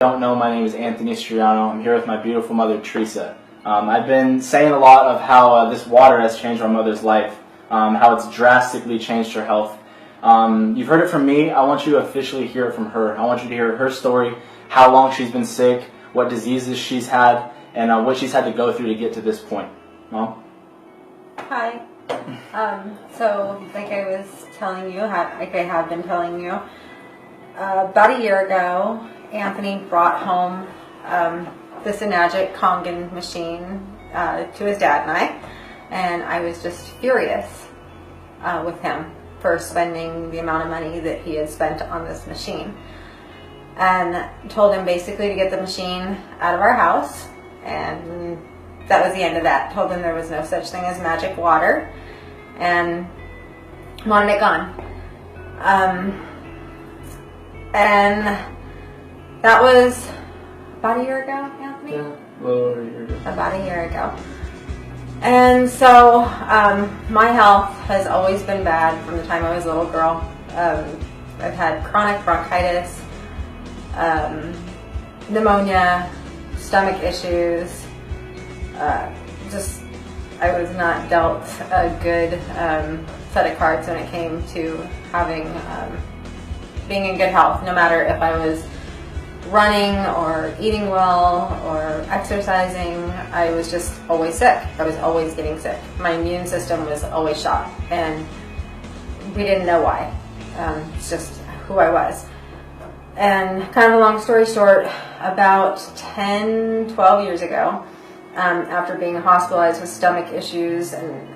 Don't know, my name is Anthony Striano. I'm here with my beautiful mother, Teresa. I've been saying a lot of how this water has changed my mother's life, how it's drastically changed her health. You've heard it from me. I want you to officially hear it from her. I want you to hear her story, how long she's been sick, what diseases she's had, and what she's had to go through to get to this point. Mom? Hi. So, like I was telling you, like I have been telling you, about a year ago, Anthony brought home this Kangen machine to his dad and I was just furious with him for spending the amount of money that he had spent on this machine, and told him basically to get the machine out of our house, and that was the end of that. Told him there was no such thing as magic water and wanted it gone. And that was about a year ago, Anthony? Yeah, a little over a year ago. About a year ago. And so my health has always been bad from the time I was a little girl. I've had chronic bronchitis, pneumonia, stomach issues. I was not dealt a good set of cards when it came to having being in good health, no matter if I was running or eating well or exercising. I was just always sick. I was always getting sick. My immune system was always shot, and we didn't know why. It's just who I was. And kind of a long story short, about 10, 12 years ago, after being hospitalized with stomach issues and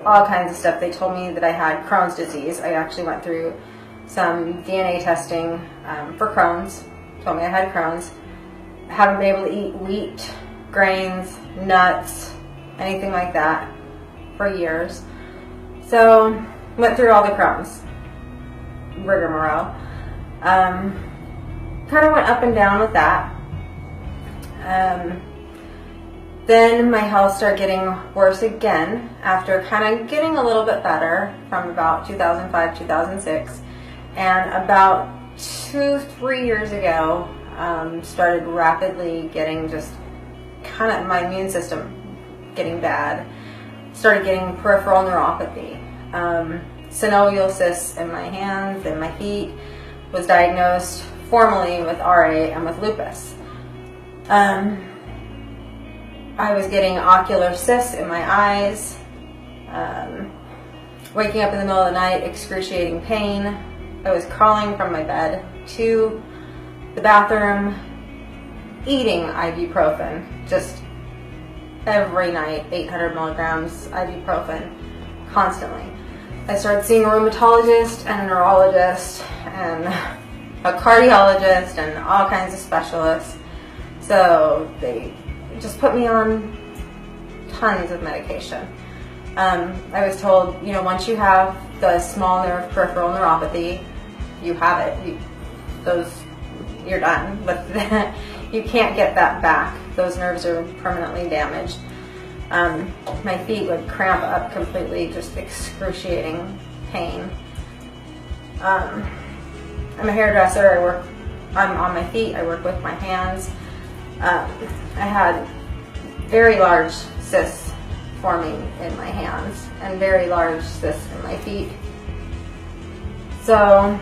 all kinds of stuff, they told me that I had Crohn's disease. I actually went through some DNA testing for Crohn's. Told me I had Crohn's. I haven't been able to eat wheat, grains, nuts, anything like that for years. So went through all the Crohn's rigmarole. Kind of went up and down with that. Then my health started getting worse again after kind of getting a little bit better from about 2005, 2006. And about 2-3 years ago, started rapidly getting just kind of my immune system getting bad. Started getting peripheral neuropathy, synovial cysts in my hands and my feet. Was diagnosed formally with RA and with lupus. I was getting ocular cysts in my eyes, waking up in the middle of the night, excruciating pain. I was crawling from my bed to the bathroom, eating ibuprofen, just every night, 800 milligrams ibuprofen, constantly. I started seeing a rheumatologist and a neurologist and a cardiologist and all kinds of specialists. So they just put me on tons of medication. I was told, once you have the small nerve peripheral neuropathy, you have it. You're done. But you can't get that back. Those nerves are permanently damaged. My feet would cramp up completely, just excruciating pain. I'm a hairdresser. I'm on my feet. I work with my hands. I had very large cysts forming in my hands and very large cysts in my feet. So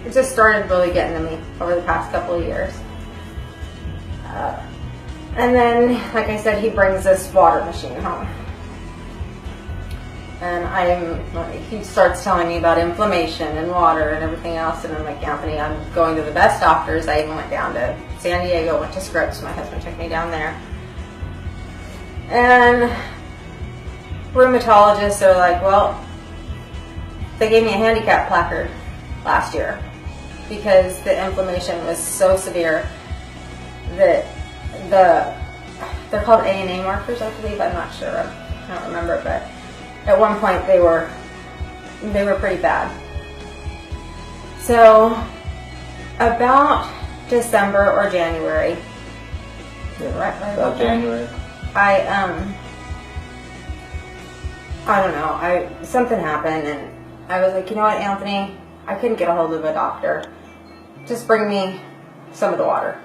it just started really getting to me over the past couple of years. And then, like I said, he brings this water machine home. And he starts telling me about inflammation and water and everything else. And I'm like, Anthony, I'm going to the best doctors. I even went down to San Diego, went to Scripps. My husband took me down there. And rheumatologists are like, well, they gave me a handicap placard last year because the inflammation was so severe that they're called ANA markers, I believe. I'm not sure. I don't remember, but at one point they were pretty bad. So about December or January. Right About January. I don't know. Something happened, and I was like, you know what, Anthony? I couldn't get a hold of a doctor. Just bring me some of the water.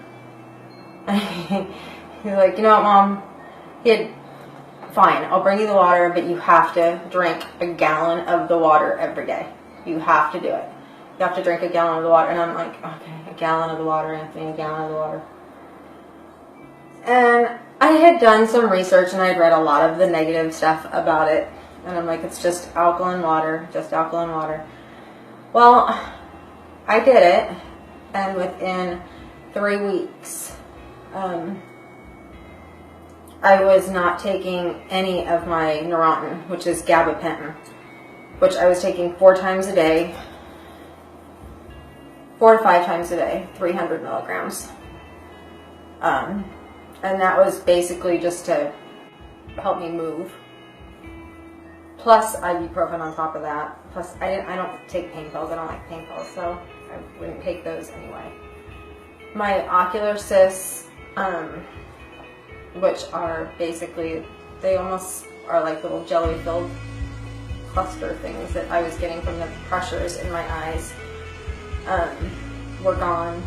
He's like, you know what, Mom? Fine, I'll bring you the water, but you have to drink a gallon of the water every day. You have to do it. You have to drink a gallon of the water. And I'm like, okay, a gallon of the water, Anthony, a gallon of the water. And I had done some research and I had read a lot of the negative stuff about it. And I'm like, it's just alkaline water, just alkaline water. Well, I did it, and within 3 weeks, I was not taking any of my Neurontin, which is gabapentin, which I was taking 4 times a day, 4 to 5 times a day, 300 milligrams. And that was basically just to help me move. Plus ibuprofen on top of that. Plus, I don't take pain pills. I don't like pain pills, so I wouldn't take those anyway. My ocular cysts, which are basically, they almost are like little jelly-filled cluster things that I was getting from the pressures in my eyes, were gone.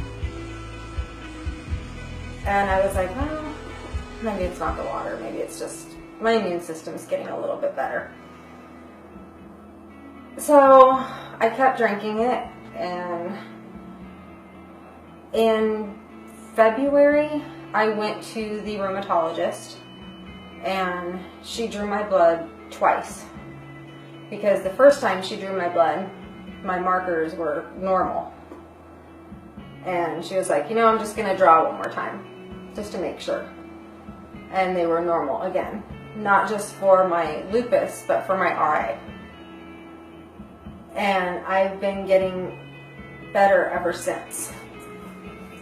And I was like, well, maybe it's not the water. Maybe it's just my immune system's getting a little bit better. So I kept drinking it, and in February I went to the rheumatologist, and she drew my blood twice, because the first time she drew my blood, my markers were normal, and she was like, you know, I'm just going to draw one more time just to make sure. And they were normal again, not just for my lupus but for my RA. And I've been getting better ever since.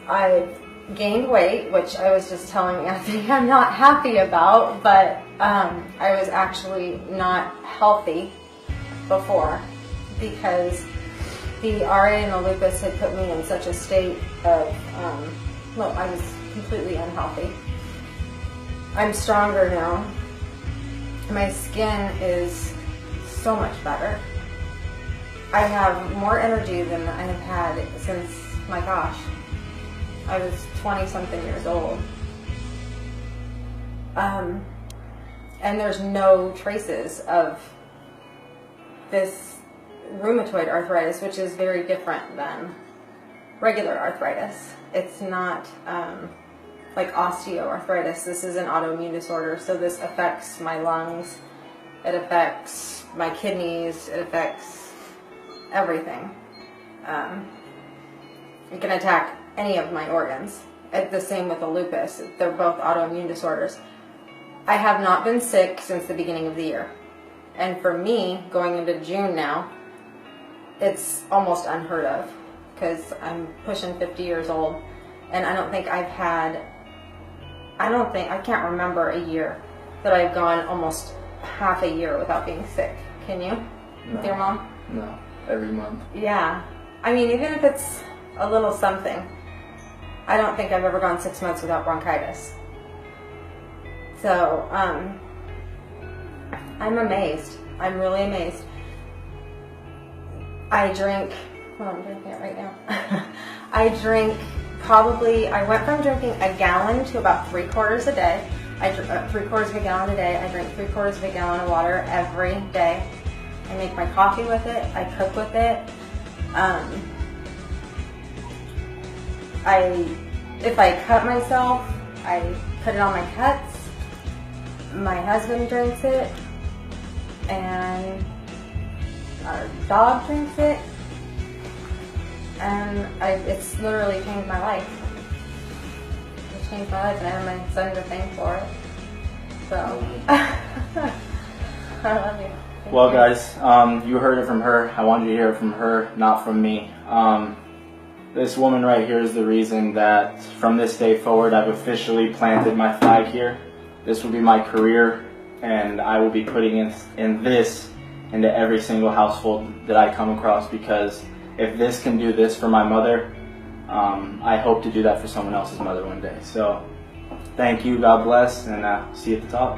I've gained weight, which I was just telling Anthony I'm not happy about, but I was actually not healthy before, because the RA and the lupus had put me in such a state of, well, I was completely unhealthy. I'm stronger now. My skin is so much better. I have more energy than I have had since, my gosh, I was 20-something years old. And there's no traces of this rheumatoid arthritis, which is very different than regular arthritis. It's not like osteoarthritis. This is an autoimmune disorder, so this affects my lungs, it affects my kidneys, it affects everything. It can attack any of my organs. The same with the lupus. They're both autoimmune disorders. I have not been sick since the beginning of the year. And for me, going into June now, it's almost unheard of, because I'm pushing 50 years old, and I don't think I've had, I can't remember a year that I've gone almost half a year without being sick. Can you? No. With your mom? No, every month. Yeah. I mean, even if it's a little something, I don't think I've ever gone 6 months without bronchitis. So, I'm amazed. I'm really amazed. I drink, well, I'm drinking it right now. I went from drinking a gallon to about 3/4 a day. I drink 3/4 of a gallon a day. I drink 3/4 of a gallon of water every day. I make my coffee with it. I cook with it. If I cut myself, I put it on my cuts. My husband drinks it, and our dog drinks it, and it's literally changed my life. It's changed my life, and I have my son to thank for it. So, I love you. Well, guys, you heard it from her. I wanted you to hear it from her, not from me. This woman right here is the reason that from this day forward, I've officially planted my flag here. This will be my career, and I will be putting in this into every single household that I come across, because if this can do this for my mother, I hope to do that for someone else's mother one day. So thank you, God bless, and see you at the top.